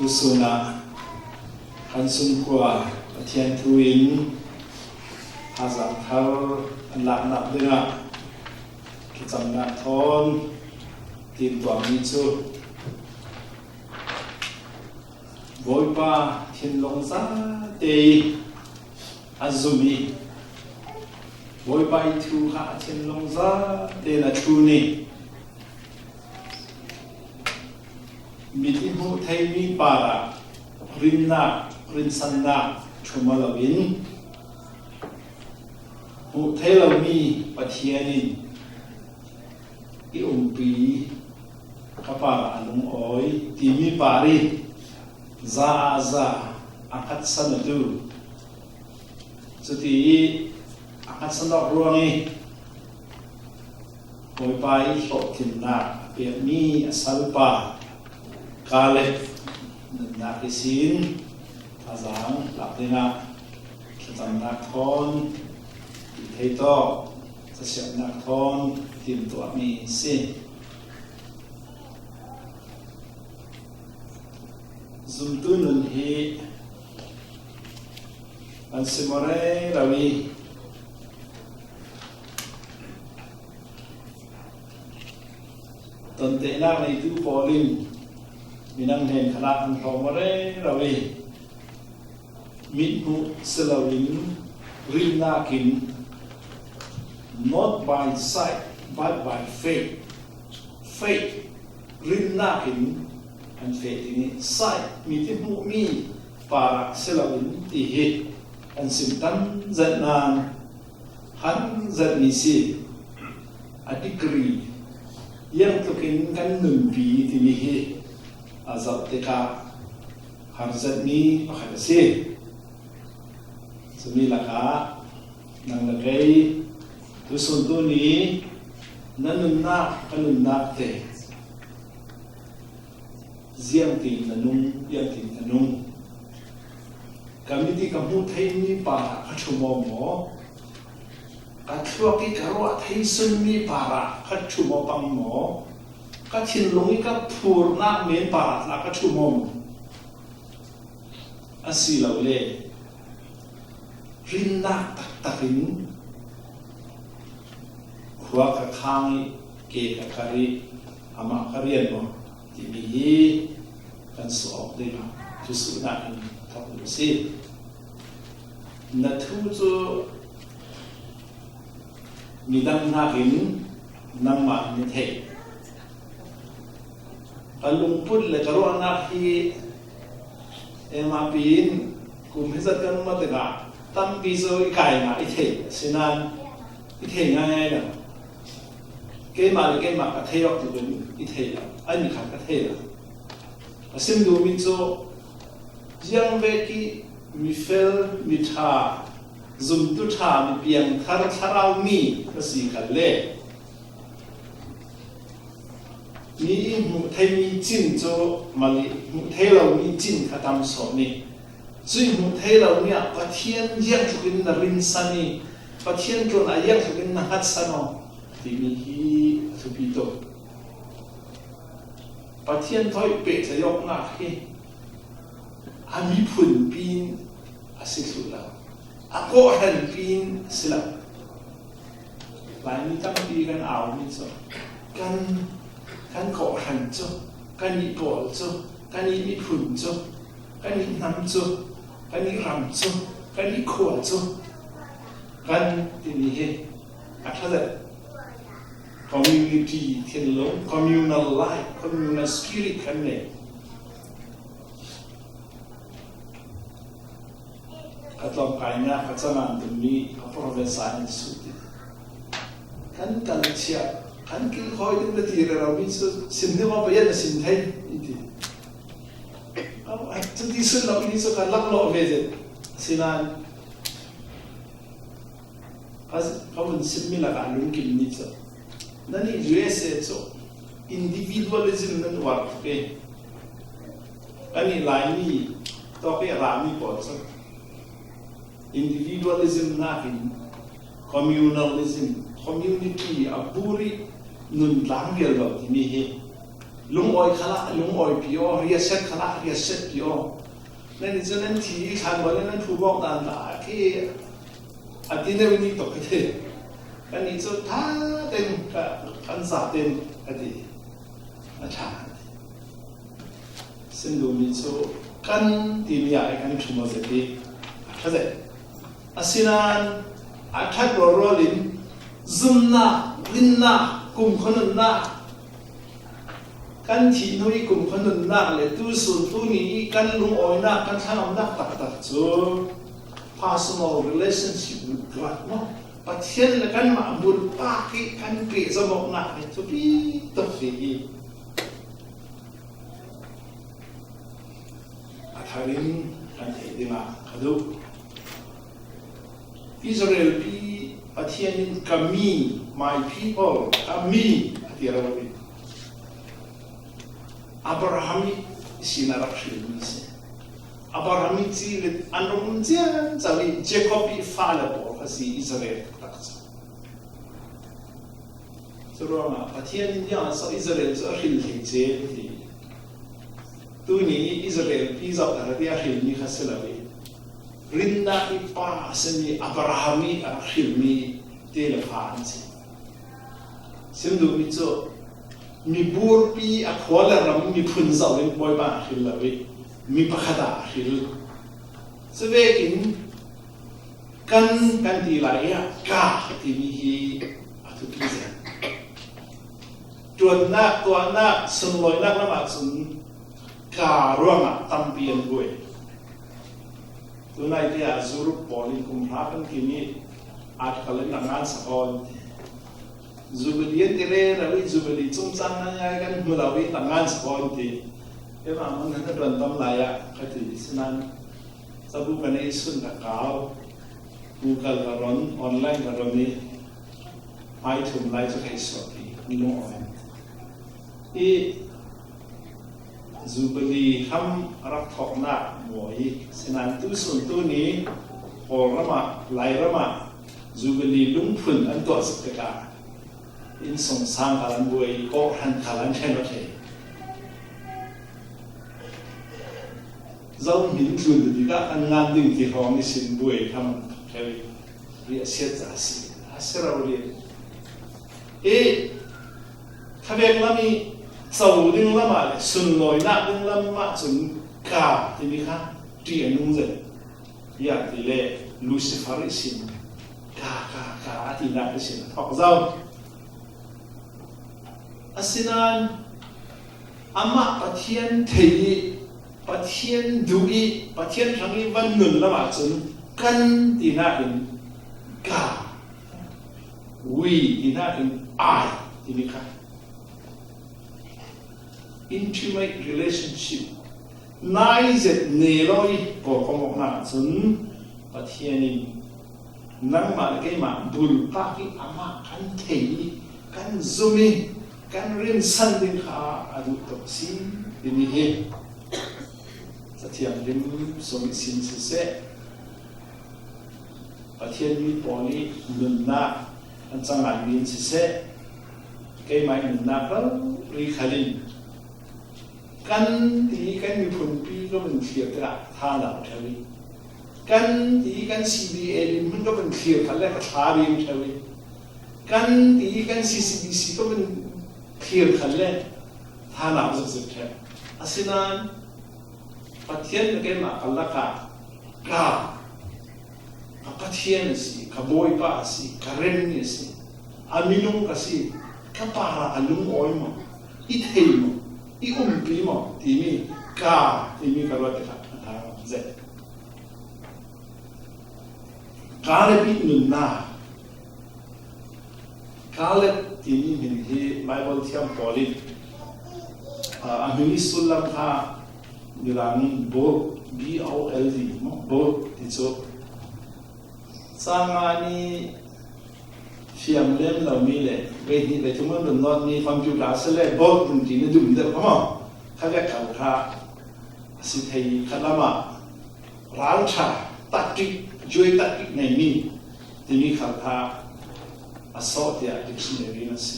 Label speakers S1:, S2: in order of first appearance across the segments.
S1: tu suna kan sum kwa thian thuin hazang thar an lak nak dinga ki chamna thon tin tuam ni chu Bawipa thiên long za te azumi Bawipa thu ha thiên long za te na thu ni miti hu thai mi para rinna rin sanna thumalawin hu thai lo mi pathianin I umpi kapara anung oi ti mi pari za angkat sanadu chuti angkat sanok ruangi Bawipa hlo tinna pe mi asalpa kale na kisin azang lapinga kitam nakon ito sa siya nakon tim to mi si zumtunun hi ansimore rawi tonte na nei tu polin minang hen khala an thomare rawi minhu selawin rinakin not by sight but by faith rinakin and faith ini sight mitimu mi para selawin tihi an simtan zatnan han zatnisi adikri yang tukin kan numpi tinihi azab teka harzat ni pakadasi sumila ka nang lagay tusunto ni nanunnak kanunnak te ziyang ting nanung yang ting nanung kami di kamu thay ni para kachumo mo katwa ki karwa thay sun mi para kachumo pang mo kachin lungi ka purna men para la kachumo asilaw le rinnak taktakin huwa kakangi ke kakari ama karian mo timihi kan suok dinga tusuna in kapusi natuzo midang nakin nang ma ni the kalungput le karo anaki emapin kumhisat kan matega tampi so ikai ma ithe sinan ithe ngai da ke ma ka theyok tu ben ithe la ani kha ka the la asim du min so jiang ve ki mi fel mi tha zum tu tha mi piang thar tharau mi kasi ka le ni mu thai mi chin cho mali mu thai lo mi chin khatam so ni zui mu thai lo nia pathian yang chukin na rin sani pathian tron ayang chukin na hat sano timi hi subito pathian thoi pe chayok na hi ami phun pin asisula ako han pin sila lai mi tam pi kan aw mi so kan ko han cho kan ni pol cho kan ni mi phun cho kan ni nam cho kan ni ram cho kan ni khua cho kan timi hi akhala community thiên long communal life communal spirit kan ne katlom kaina katsanan dumi province in sudi kan chia kan kil khoi dum lati ra mi so simne ma bayan sim thai iti am actu di sun lo ni so kan lak lo ve sinan as kamun simila ka lung kim ni so nani USA so individualism nan work pe ani laini to pe rami po so individualism na hin communalism community aburi nun langgel lo mi he ลุงอ้อยขละลุงอ้อยปีโอเรียเซ็ตขละเรียเซ็ตปีโอนั่นนี่จะนั่นที่ขันวันนั้นผู้บอกตามหลักที่อาทิตย์นี้วันนี้ตกที่กันนี่จะท่าเต็มกันสาเต็มอดีตอาจารย์ซึ่งดูมีโซกันที่มีอะไรกันชุมนุมเสร็จเข้าใจอาศินันอาทัดรอลินซุมน่าลินน่ากลุ่มคนนั้นน่ากันที่นู้นกลุ่มคนนั้นน่าเลยตู้ส่วนตู้นี้กันลุงอ้อยน่ากันทำนักตักตักโซ่ personal relationship กันเนาะประเทศละกันมาบุญปากีกันเกลียดสมองหนักเลยทุกทีต้องเสียอารินกันเห็นมาขดูอิสราเอลปีประเทศนี้กัมมี my people กัมมีที่เราเป็นอับราฮัมสินารักชิลมิสอับราฮัมที่เล็ดอันรุ่งเรืองจะมีเจคอบปีฟาเลบอลสิอิสราเอลตักซ์สุดท้ายประเทศนี้ยังสอิสราเอลจะหิลหิเจที่ตัวนี้อิสราเอลพิจารณาที่อาหิลมีข้าศึกเลยรินนาอิปาสมีอับราฮัมอาหิลมีเทเลฟานสิซึ่งดูมิโซมีบูร์ปีอัควาลาร์มีพุนซาวินบอยบ้าอาหิลเลยมีปะขดาอาหิลสเวกินกันที่ไหลกาที่มีฮีอัตุพิเศษตัวนักสมอยนักละมาสุนการวงตั้มเปียนบุยตัวนายที่อาจูรุปอลิคุมพระกันที่นี่อาจจะเล่นงานสะออนจูบลีที่เร่เราวิจูบลีจุ่มจังนั่งกันเมื่อเราวิงานสะออนที่เดี๋ยวมันนั่นเรื่องตั้มลายก็ที่สนั่นจะบุกันในสุนทรกาวกูเกิลการอนออนไลน์การอนนี้ไปถึงไลน์จะให้สอบที่มีน้อยที่จูบลีทำรักทอกหน้าหมวยสนันตุส่วนตัวนี้โอระมาไหลระมาจูบลีลุงพุ่นอันตัวสุดกาอินสงสารการบวยก็หันการแค่นั้นเองเราหินจุดดีก็อันงานดึงที่ห้องนี้สินบวยทำแค่เรียเสียจ่าสิอาศัยเราเรียถ้าเรื่องละมีสาวดึงละมาเลยสุนลอยนักดึงละมาจนกาที่มีข้าเตียนุ่งเลยอยากที่เล่ลูซิฟาริสินกาที่นักสินทอกเจ้าอาศินันอามาปะเทียนเทียปะเทียนดูอีปะเทียนทั้งนี้วันหนึ่งละมาจนกันที่นักอินกาวีที่นักอินไอที่มีข้าintimate relationship นายเจ็ดเนรอยพอคงบอกนะส่วนประเทศนี้นั่งมาเกี่ยมาบุลปากีอามากันเทียกันซูมิกันเรียนสันติขาอดุตสินที่มีเหตุจะเทียมริมสมิสินเสะประเทศนี้พอนี้นุนนาอันจังหวัดนี้เสะเกี่ยมานุนนาก็รีขลินกันที่กันมีผลปีก็เป็นเคลียร์กระท่าหลังเทวีกันที่กัน CBA มันก็เป็นเคลียร์กันแล้วก็ท่าเรียนเทวีกันที่กัน CCBC ก็เป็นเคลียร์กันแล้วท่าหลังสุดๆเทวีอาศินันประเทศนี้มาคัลลักกาประเทศนี้สิขบวยป้าสิขเรนนี่สิอามินุงก็สิขปาระลุงอ้อยมั้งอิเทยมั้งอีปีมั้งที่มีที่มีกระโดดนะครับเจ็ดเลปีหนึ่งน่ะเลที่มีมินที่ไบเบิลที่อัมพอลิอามินิสุลลัมค่ะมีร้านBOLDมั้งBOLDที่สุดสร้างงานนี้เชื่อมเล่นเรามีเลยเวทีเลยทุกคนนอนมีคอมพิวเตอร์เสร็จบอกจริงๆดูดีแต่ก็มั้งเขาจะเข้าท่าสิทธิ์ขนาดมาร้านชาตัดกิ๊กช่วยตัดกิ๊กในนี้ที่มีเข้าท่าอาสอที่ดิกชันนารีนั่นสิ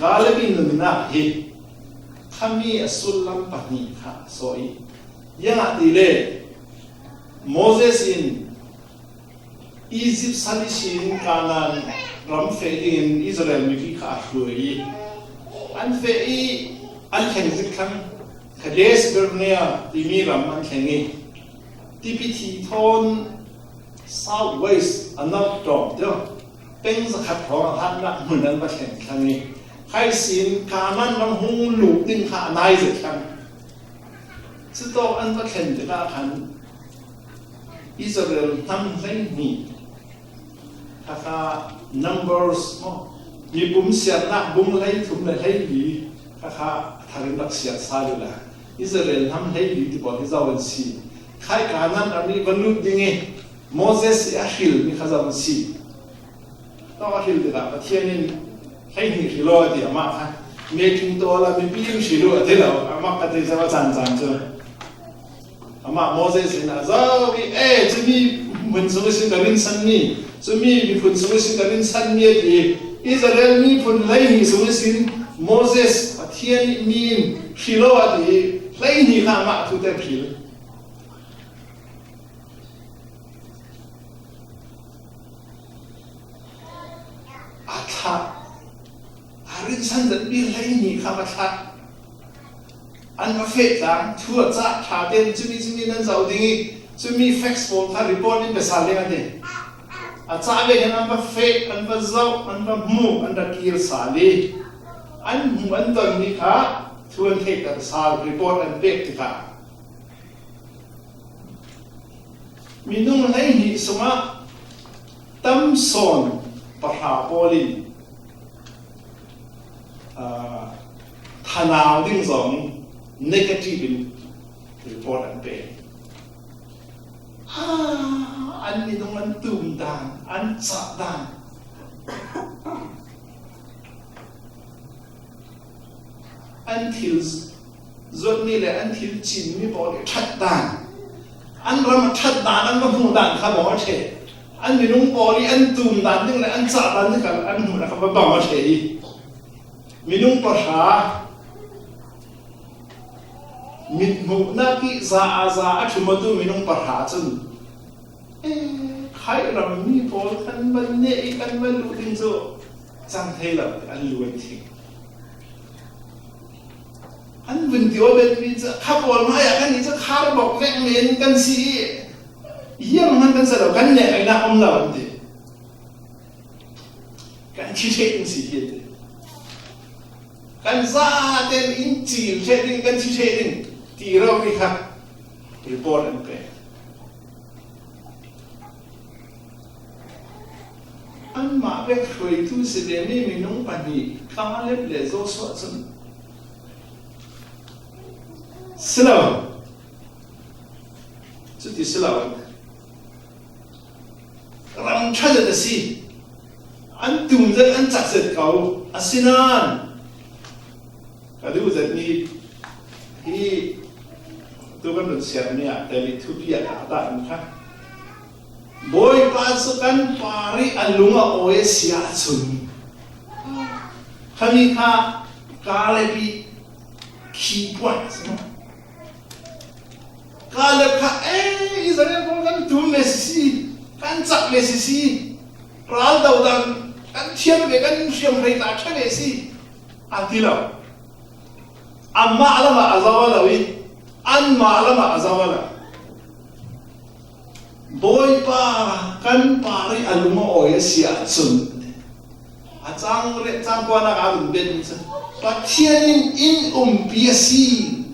S1: กาลปีหนึ่งน่ะเฮ มีอสุลลัมปนีค่ะสอยยังอ่ะดีเลยโมเสสอินอียิปต์สันนิสินกานันรำเฟอินอิสราเอลมีที่ขาดเลยอันเฟอีอันแข่งสิคันคดีสเบอร์เนียที่มีรำมันแข่งงี้ที่พิธีทอน South West อันนั้นจบเดียวเป็นสกัดของท่านนักเหมือนนั้นมาแข่งครั้งนี้ใครสินการนั้นรำหงลูกดิ้นขานายสิครั้งสุดท้ายอันมาแข่งจะได้ขันอิสราเอลทำให้มีถ้า numbers มีบุ้มเสียนักบุ้มให้ถุงให้ดีถ้าทางนักเสียสายเลยอิสราเอลทำให้ดีที่บอกที่จะวันซีใครการนั้นอันนี้บรรลุดิ่งโมเสสอาฮิลมีข้าจะวันซีต้องอาฮิลดีละประเทศนี้ให้หนีฮิโร่ดีมากค่ะเมื่อถึงตัวเรามีพิมพ์ฮิโร่ที่เราอามาก็จะจะมาจันจันเจออามาโมเสสนะจะมีจะมีมันสมัยสิ่งการินสันนี่จะมีผลสมัยสิ่งการินสันนี่ที่อิสราเอลมีผลไล่หนีสมัยสิ่งโมเสสประเทศนี้มีฮิโร่ที่ไล่หนีข้ามาทุกแต่พิลอาท่าอารินสันจะมีไล่หนีข้ามาท่าอันมาเฟซจังทั่วจ้าท่าเด่นจะมีนั่นจะเอาดิ้งจะมีแฟกซ์โฟล์ท่ารีพอร์ตนี่เป็นสารเลยกันเดอาจ้าเวกันอันมาเฟซอันมาเจ้าอันมามูอันตะกี้สารเลยอันมูอันตอนนี้ค่ะชวนเทกันสารรีพอร์ตอันเป็กที่ค่ะมีนุ่งไล่หนีสมาตั้มโซนปะหาโพลินทนาวดิ้งสอง negative report อันเป็นอันนี้ต้องมันตุ่มด่างอันจัดด่างอันที่ส่วนนี้แหละอันที่จีนมีบอกเลยชัดด่างอันเรามาชัดด่างอันมาหูด่างข้าบอกว่าเชอันมีนุ่งบอกเลยอันตุ่มด่างนี่แหละอันจัดด่างนี่กันอันหูนะครับบอกว่าเชมีนุ่งภาษามิดมุกนักที่ซาอัชมาดูมินุ่งประหารจนใครเรามีพอกันบันเนยกันบันลูดินโซจังเทลับอันล้วนทิ้งอันวันเดียวเป็นมิจะข้าบอกมาอยากกันนี่จะข้าบอกแม่เมนกันสิยังมันกันสลับกันเนี่ยไอ้น้าอมเราอันเดียกันที่เช็คสิเห็นกันซาเต็นอินจีเช็คดิ้งกันที่เช็คดิ้งที่เราไม่ครับรีพอร์ตอันเป็นอันมาเป็นเคยทุสิเดนี่มีน้องปนีข้าเล็บเล็บโซ่สวดสนสลาวสุดที่สลาวรำชัดเลยสิอันตุ่มจะอันจัดเสร็จเขาอาศินานก็ดูจะมีที่ตัวกันเป็นเสียงเนี่ยแต่มีทุกอย่างต่างๆครับบอยปัสกันปาริอันลุงโอเอเสียชุนขามีข้ากาเลบีคีปวันใช่ไหมกาเลข้าอิสราเอลบอกกันตุ่มเลสิกันจับเลสิกราลดาวดังกันเทียมเบกันเทียมไรตาเชเลสิอันที่เราอันมาละมาอาซาวะลาวิอันมาละมาอาซาวะลาบอยป้ากันปาริอัลมาโอเอเสียสุนอาจารย์เรื่องจางกวานักอาดุเบนส์ปัจเจียนอินปีซี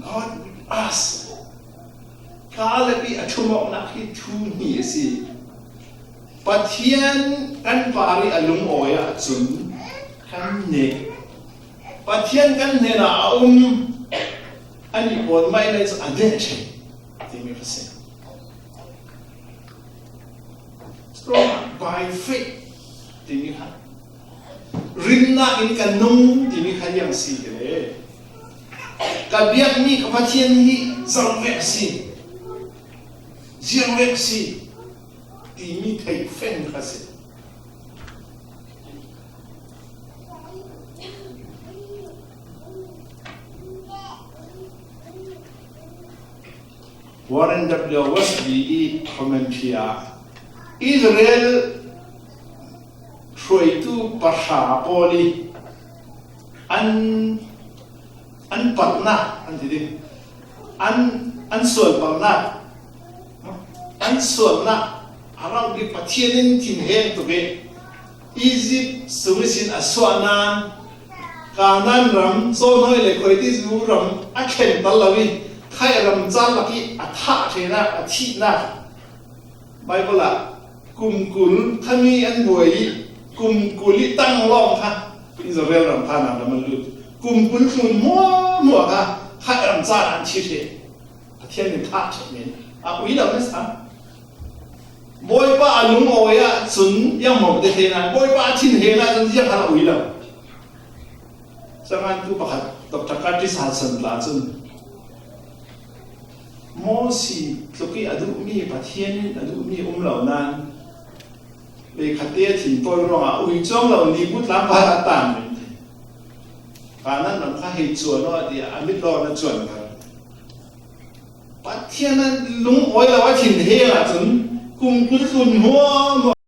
S1: God us กาลปีอัชมอกนักที่ทูนีสิปัจเจียนกันปาริอัลมาโอเอสุนกันเนปัจเจียนกันเนน่าอันนี้บทไม่ได้จะอันเดนเชที่มีภาษาstrong by faith ที่มีค่ะริมนาอินกันนุ่งที่มีค่ะยังสิเลยกับเบียกมีกับพัฒน์นี่จังเวกสิจังเวกสิที่มีใครเฟ้นค่ะสิ Warren W. Westby commentary Israel trôi tu parah poli an parna an thì an sual parna an sual na arau di patienin tin hen tu be Egypt sumisin aswanan kanan ram so noi le khoi ti zu ram a khen talawi khai ram chal laki a tha thena a thi na Bible kumkul khami an boi kumkuli tang long ha Israel ram khana ram lu kumkul khun mo ha khai ram chal an thi the a thian ni tha chen a ui lo na sa Bawipa alung oya sun yang mau de hena Bawipa thin hena sun yang hala ui lo Jangan tu pakat Dr. Kadis Hasan Lazun Mosi Tuki adu mi patien adu mi lau nan Le khatia thin poi ronga ui chong lau ni but lam pa tan kanan nam kha hei chuan no dia amit lo na chuan ka patien lung oi la wa thin he la chun kum kun hun ho